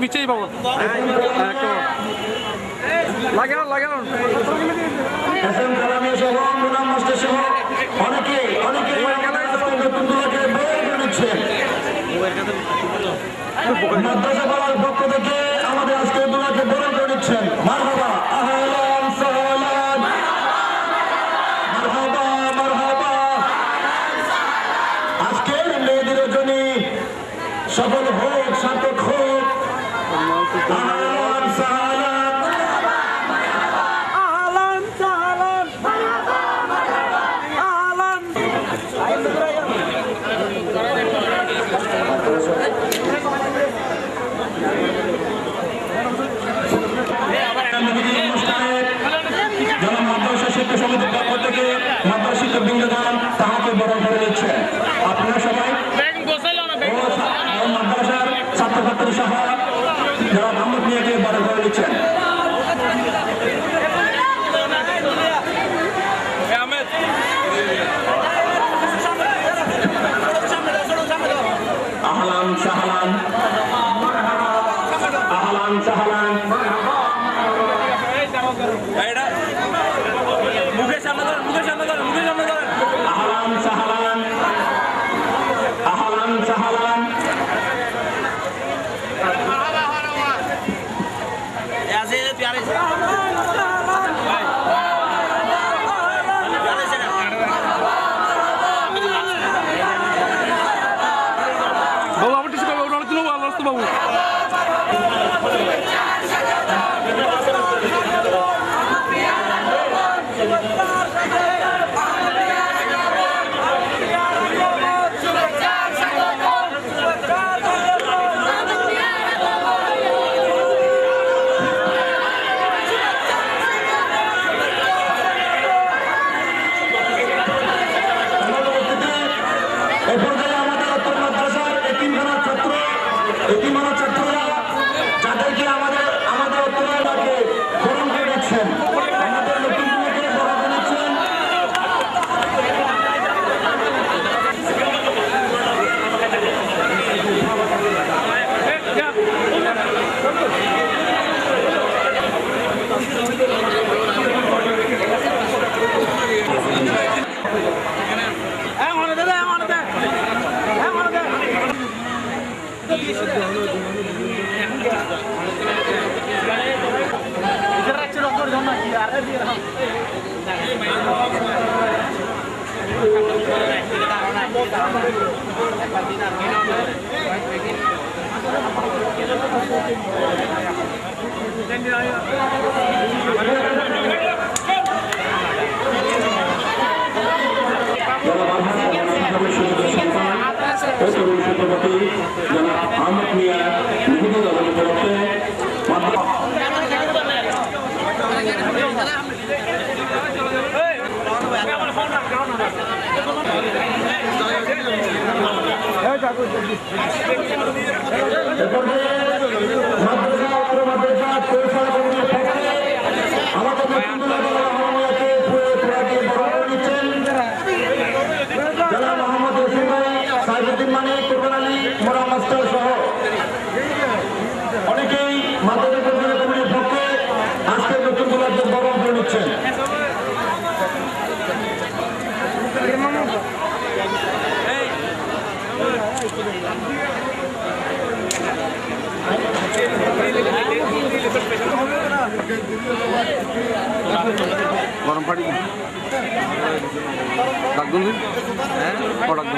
পিছিয়ে পাবো লাগানো লাগানো অনেকে মাদ্রাসা পাড়ার পক্ষ থেকে আমাদের আজকে দুলাকে বরণ করে নিচ্ছেন। মারহাবা, আহলান সাহলান, মারহাবা মারহাবা। আজকের মেয়েদের জন্য সফল হোক, সার্থক হোক। আহলান সাহলান, আহলান সাহলান, আহলান। মাদ্রাসা শিক্ষা সমিতির পক্ষ থেকে মাদ্রাসা শিক্ষক বৃন্দগণ তাহাকে বরণ করে নিচ্ছেন। আপনারা সবাই মাদ্রাসার ছাত্রছাত্রী সহ যারা মোহাম্মদ মিয়াকে বরণ করে নিচ্ছেন। আহলান সাহলান, আহলান সাহলান। আহলান সাহলান, আহলান সাহলান। বাবু আমার টিসু বাবু অনেক দিন ভালো আসতো বাবু যাদেরকে আমাদের উত্তরাকে বরণ করে নিচ্ছেন, আমাদের নতুন করে বরণ করে নিচ্ছেন। আহমদ মিয়া মুহিদুল আলম উপলক্ষে অনেকেই মাদ্রাসা কমিটির পক্ষে আজকের নতুন গোলাপকে বরণ করে নিচ্ছেন। গরম পানি ডাকবেন হ্যাঁ ডাকবেন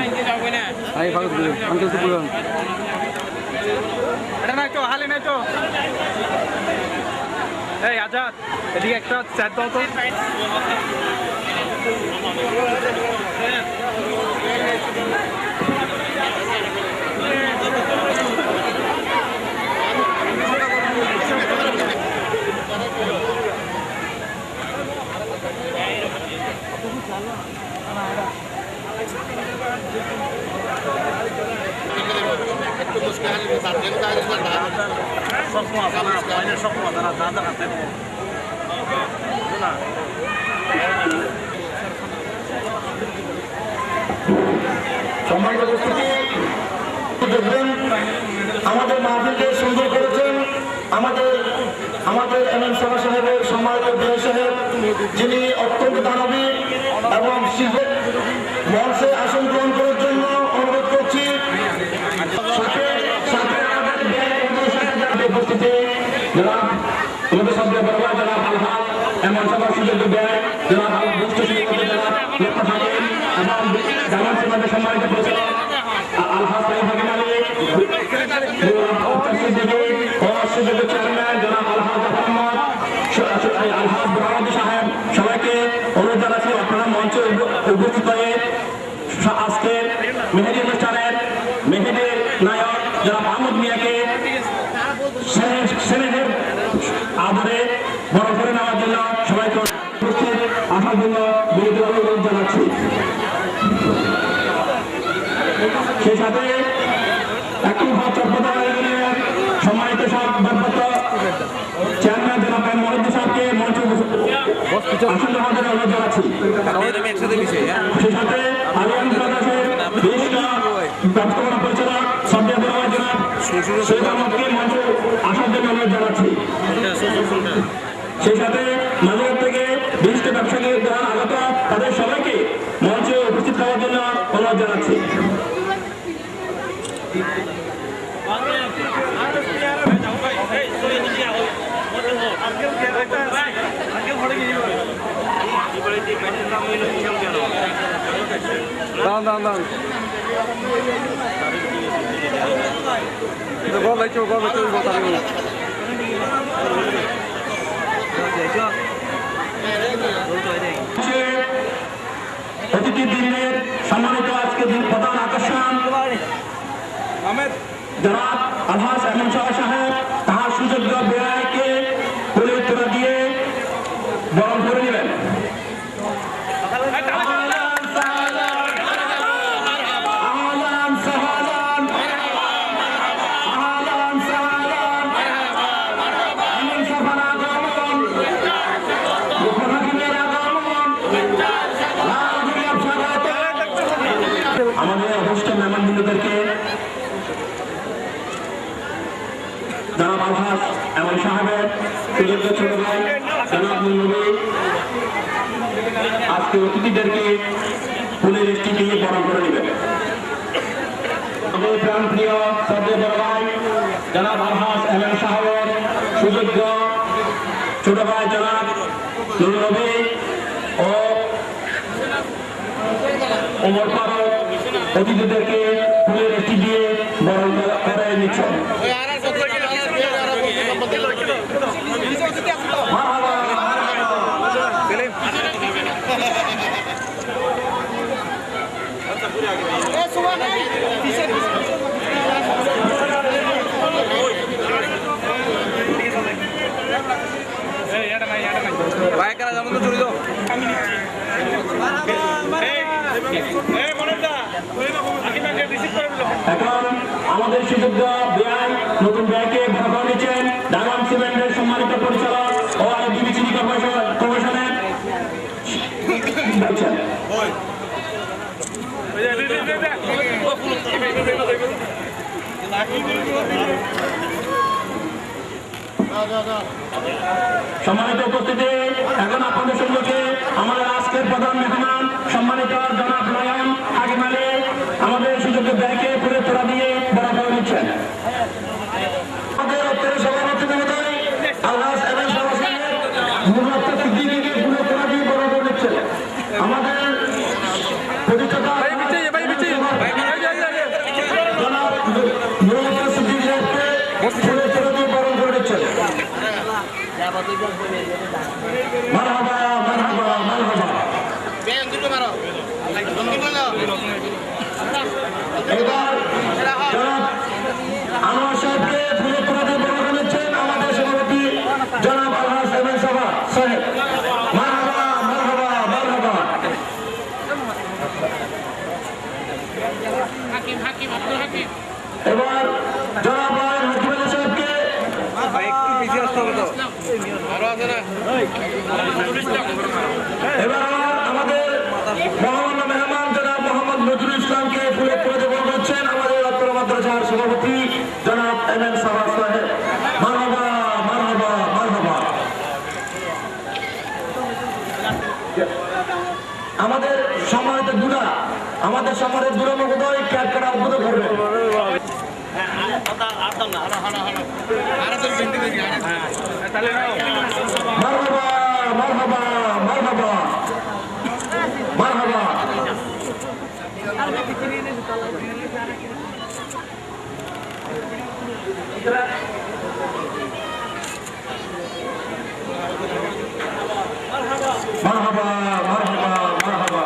এই ফাঁকা দিবেন আঙ্কেল তো বলুন এটা না একটু হালে না তো এই আজাদ এদিকে একটা চার দাও তো সম্মানিত উপস্থিতি, দেখবেন আমাদের মাহফিলকে সুন্দর করেছেন আমাদের এমএম সাহেবের সম্মানিত বিয়ে সাহেব, যিনি অত্যন্ত দানবীর এবং মঞ্চে আসন গ্রহণ করার জন্য অনুরোধ করছি। উপস্থিতি জনাব আমাদের সবচেয়ে বড় ভাই জনাব আলহাজ এমন সবার সুযোগ্য ব্যয় জনাব জনাব লক্ষ্য থাকেন এবং জামান সমাজের সম্মানিত পরিচালক আলহাজ ভাগিন আলী সুযোগ্য চেয়ারম্যান জনাব আলহাজ আহমদ আলহাজ বরামদি সাহেব, সবাইকে অনুরোধ জানাচ্ছি আপনারা মঞ্চে উপস্থিত হয়ে আজকে মেহেদি অনুষ্ঠানের মেহেদির নায়ক জনাব আহমদ মিয়াকে স্নেহের আদরে বরণ করে নেওয়ার জন্য সবাইকে উপস্থিত আসার জন্য বিনীত অনুরোধ জানাচ্ছি। সেই সাথে একটু সম্মানিত সব ভারপ্রাপ্ত চেয়ারম্যান জনাব মনিরুদ্দিন সাহেবকে মঞ্চে আসন গ্রহণ করে অনুরোধ জানাচ্ছি। সেই সাথে আলিয়ান বাংলাদেশের বিশিষ্ট ব্যবস্থাপনা পরিচালক সবচেয়ে বড় ভাই জনাব সৈয়দ আহমদকে মঞ্চে আসার জন্য অনুরোধ জানাচ্ছি। সেই সাথে মাঝের থেকে বিশিষ্ট ব্যবসায়ী যারা আগত তাদের সবাইকে মঞ্চে উপস্থিত হওয়ার জন্য অনুরোধ জানাচ্ছি। অতিথি দিনের সম্মানিত আজকে প্রধান আকর্ষণ জনাব আলহাজ এমন সাহেব তাহার সুযোগ্য ব্যয়কে তুলে তোলা দিয়ে বরণ করে নেবেন। আমাদের অবস্থ মেহমানবৃন্দদেরকে জনাব আলহাজ এমন সাহেবের সুযোগ্য ছোট ভাই জনাব নবী আজকে অতিথিদেরকে ফুলের মিষ্টি দিয়ে বরণ করে নেবেন। আমাদের প্রাণ প্রিয় সবচেয়ে বড় ভাই জনাব আলহাজ এমন সাহেবের সুযোগ্য ছোট ভাই জনাব নবী ও ওমর ফারুক অতিথিদেরকে ফুলের মিষ্টি দিয়ে বরণ করে নিচ্ছেন। এখন আমাদের সুযোগ্য ব্যয় নতুন ব্যয়কে বড় নিচ্ছেন ডায়মন্ড সিমেন্টের সম্মানিত পরিচালক ও আইডিবি সিটি কর্পোরেশনের সম্মানিত উপস্থিতি। এখন আপনাদের সম্মুখে আমাদের আজকের প্রধান মেহমান সম্মানিত জনাব নয়ন হাকিম আলী আমাদের সুযোগ্য ব্যয়কে পুরে তোলা দিয়ে বড় করে নিচ্ছেন। আমাদের অত্যাচার সভাপতি মহোদয় আলহাজ এমএন সাহেব মুরাত্তা সিদ্দিকীকে পুরে তোলা দিয়ে বড় করে নিচ্ছেন। আমাদের প্রতিষ্ঠাতা জনাব মুরাত্তা সিদ্দিকী সাহেবকে পুরে তোলা দিয়ে বড় করে নিচ্ছেন। মারহাবা মারহাবা মারহাবা। এবার আনোয়ার সাহেবকে ফুলে তোলা দিয়ে বড় করে নিচ্ছেন আমাদের সভাপতি জনাব আলহাজ এমএন সাহেব। মারহাবা মারহাবা মারহাবা। এবার জনাব হাকিম আলী সাহেবকে এবার আমাদের মহামান্য মেহমান জনাব মোহাম্মদ নজরুল ইসলামকে ফুলে তুলে দেওয়া হচ্ছেন আমাদের অত্র মাদ্রাসার সভাপতি জনাব এমএন সাহেব। মারহাবা আমাদের সম্মানিত দুরা মহোদয় ক্যাপ করা উদ্বোধন করবে। মারহাবা মারহাবা মারহাবা মারহাবা। মারহাবা মারহাবা মারহাবা। মারহাবা মারহাবা।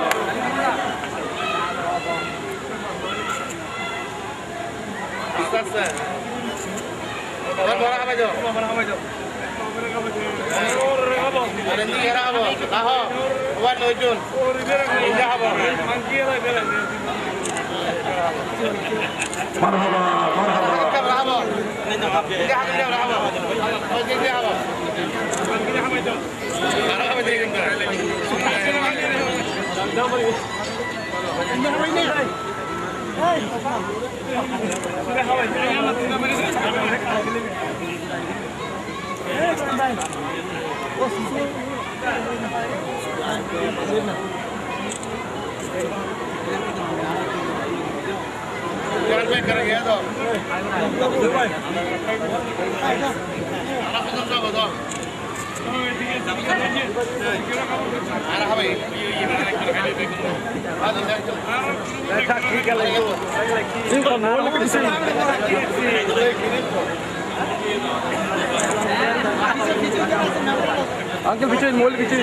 अंकल पीछे मोल पीछे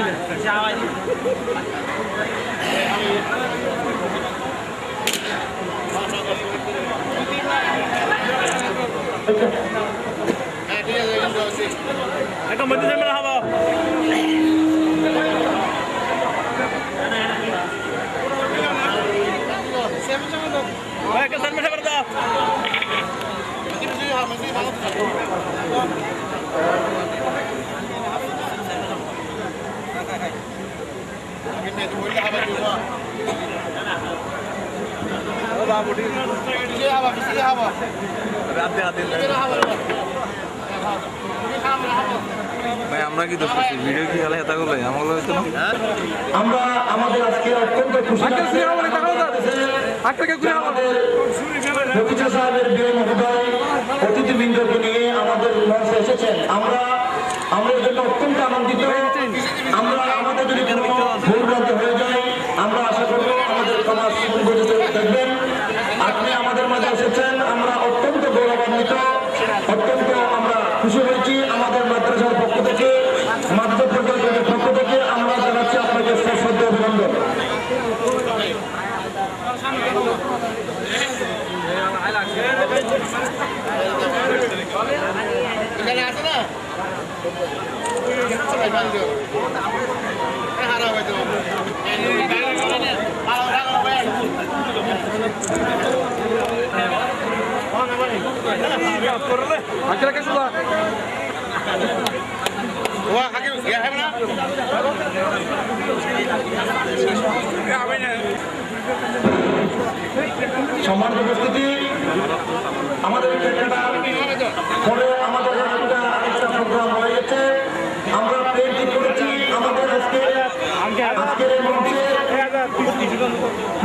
मध्य से मेरा हवा सर में करता ভাই আমরা কি দোষ করছি ভিডিও কি হলে এটা করলে আমগুলো হইতো না আমরা আমাদের আজকে অত্যন্ত খুশি আমাদের ফকির সাহেবের বিয়ে মহোদয় অতিথিবৃন্দকে নিয়ে আমাদের মঞ্চে এসেছেন। আমরা এর জন্য অত্যন্ত আনন্দিত। আমরা আমাদের যদি কোনো ভুল ভ্রান্তি হয়ে যায় আমরা আশা করবো আমাদের সমাজ দেখবেন। আপনি আমাদের মাঝে এসেছেন, আমরা অত্যন্ত গৌরবান্বিত, অত্যন্ত আমরা খুশি হয়েছি। আমাদের মাদ্রাসার পক্ষ থেকে মাদ্রাসা প্রকল্পের পক্ষ থেকে আমরা জানাচ্ছি আপনাকে সশ্রদ্ধ অভিনন্দন। এখানে আছে না अंकल कैसे हुआ वो आगे गया है ना সম্মানিত উপস্থিতি, আমাদের পরে আমাদের আরেকটা প্রোগ্রাম হয়ে গেছে। আমরা প্লেন ঠিক করেছি আমাদের আজকের এই মঞ্চে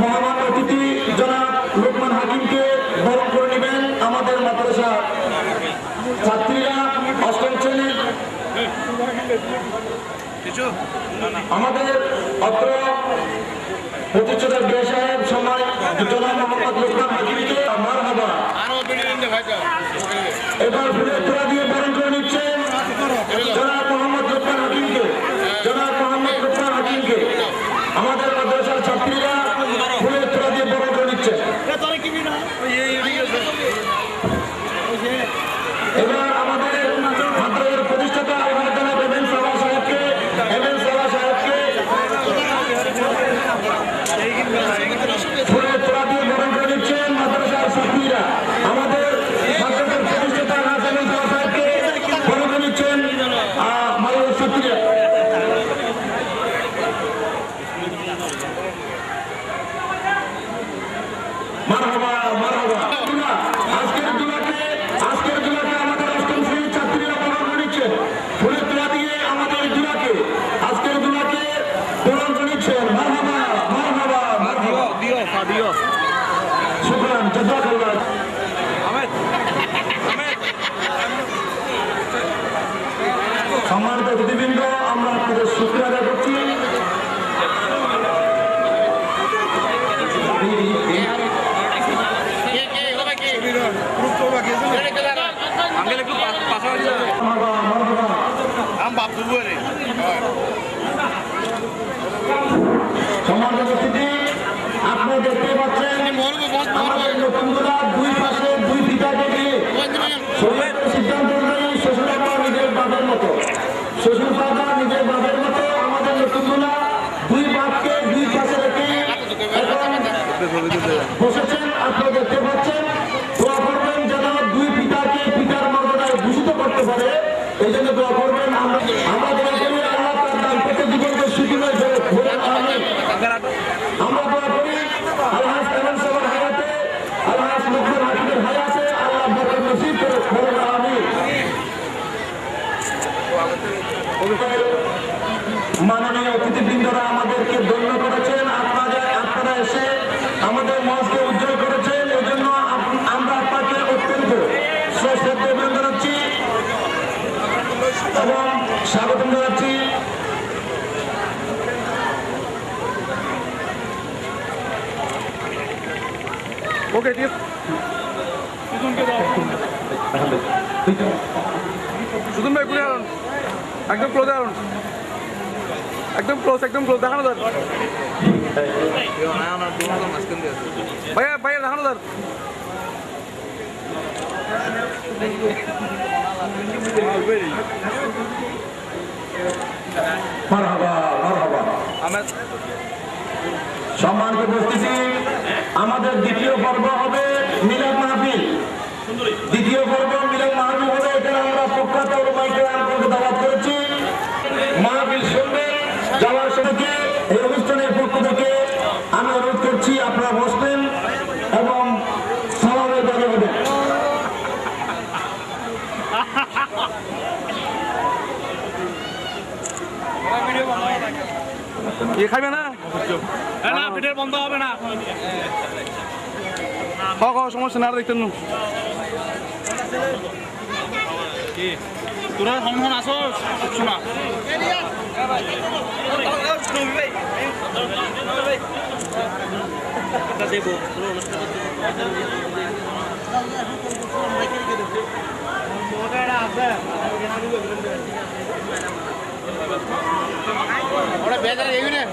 মহামান্য অতিথি জনাব লোকমান হাকিমকে বরণ করে নেবেন। আমাদের মাদ্রাসা ছাত্রীরা অষ্টম শ্রেণীর আমাদের অত্র প্রতিষ্ঠাতা বিয়ে সাহেব সম্মান জনাব মোহাম্মদ লোকমান হাকিমকে মারহাবা। এবার ফুলের তোড়া দিয়ে বরণ করে নিচ্ছেন জনাব মোহাম্মদ লোকমান হাকিমকে। জনাব মোহাম্মদ লোকমান হাকিমকে আমাদের মাদ্রাসার ছাত্রীরা ফুলের তোড়া দিয়ে বরণ করে নিচ্ছেন। এবার আমাদের মাদ্রাসার প্রতিষ্ঠাতা জনাব এম এন সাবা সাহেবকে ফুলের তোড়া দিয়ে বরণ করে নিচ্ছেন মাদ্রাসার ছাত্রীরা। আমাদের মাদ্রাসার প্রতিষ্ঠাতা এম এন সাবা সাহেবকে মাননীয় অতিথিবৃন্দরা আমাদেরকে ধন্য করেছেন, আপনারা এসে আমাদের মঞ্চকে উজ্জ্বল করেছেন, এই জন্য আমরা আপনাকে অত্যন্ত শ্রদ্ধা জানাচ্ছি এবং স্বাগতম জানাচ্ছি। ওকে ঠিক আছে সুজন ভাই ঘুরে আনুন একদম ক্লোজ আনুন একদম ক্লোজ দেখানো যার ভাইয়া ভাইয়া দেখানো যার মারহাবা মারহাবা। আমার সম্মানিত উপস্থিতি, আমাদের দ্বিতীয় পর্ব হবে মিলাদ মাহফিল। দ্বিতীয় পর্ব মিলাদ মাহফিল হবে, এখানে আমরা প্রখ্যাত উলামায়ে কেরামকে দাওয়াত করেছি। মাহফিল শুনবেন, যাওয়ার সময়কে এই অনুষ্ঠানের পক্ষ থেকে আমি অনুরোধ করছি আপনারা বসবেন এবং সালামের দাবি হবেন। ইয়ে খাইবে না না পিঠের বন্ধ হবে না। সমস্যা না আর দেখতেন না তোরা সমন আসো শোনা দেবো ওরা বেজার এই না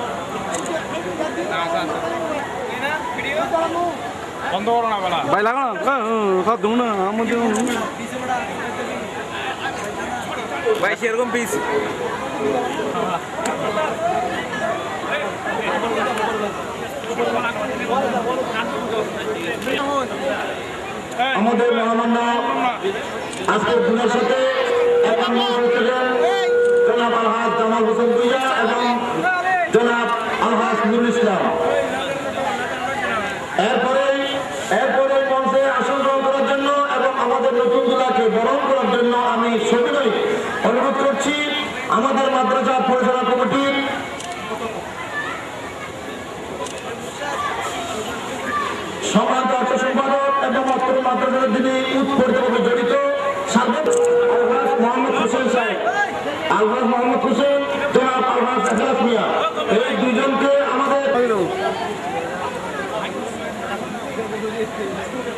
বন্ধ করো না বেলা ভাই লাগা না খাওয়া দেবো না আমাদের ভাই সেরকম পিস আমাদের মহামান্য আজকের দিনের সাথে এখন জনাব আলহাজ জামাল হোসেন ভূঁইয়া এবং জনাব আলহাজ নুরুল ইসলাম। এরপরে মঞ্চে আসন গ্রহণ করার জন্য এবং আমাদের নতুন জেলাকে বরণ করার জন্য আমি সবিনয় অনুরোধ করছি আমাদের মাদ্রাসা পরিচালনা কমিটির সম্মানিত অর্থ সম্পাদক এবং অত্র মাদ্রাসার যিনি উৎপরিতভাবে জড়িত আলহাজ মোহাম্মদ হোসেন সাহেব, আলহাজ মোহাম্মদ হোসেন, জনাব আলহাজ এখলাস মিয়া, এই দুজনকে আমাদের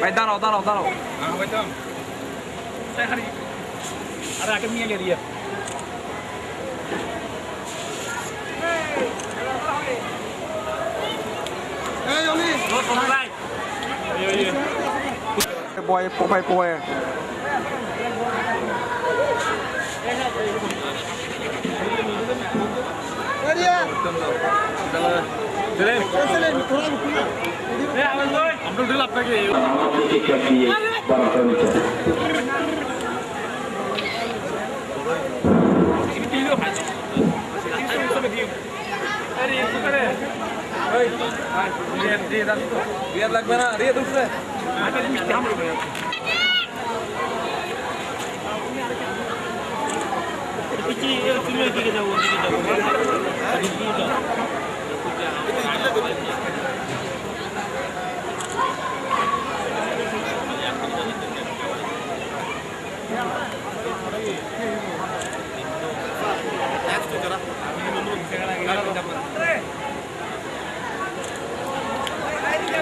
ভাই দাঁড়াও আরে আগে নিয়ে গেলিয়ে বয় পোপায় আব্দুল দিল আপনাকে রিয়াদ লাগবে না রিয়াদ উঠছে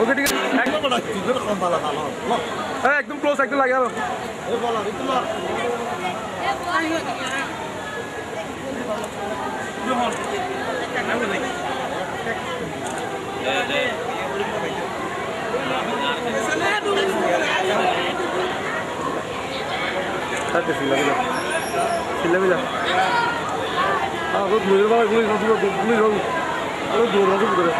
ওকে ঠিক আছে একদম ক্লোজ একদম লাগে আরো সিল্লাবিলা গুলির বাবা গুলি দৌড় করে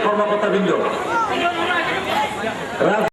কর্মকর্তা বৃন্দ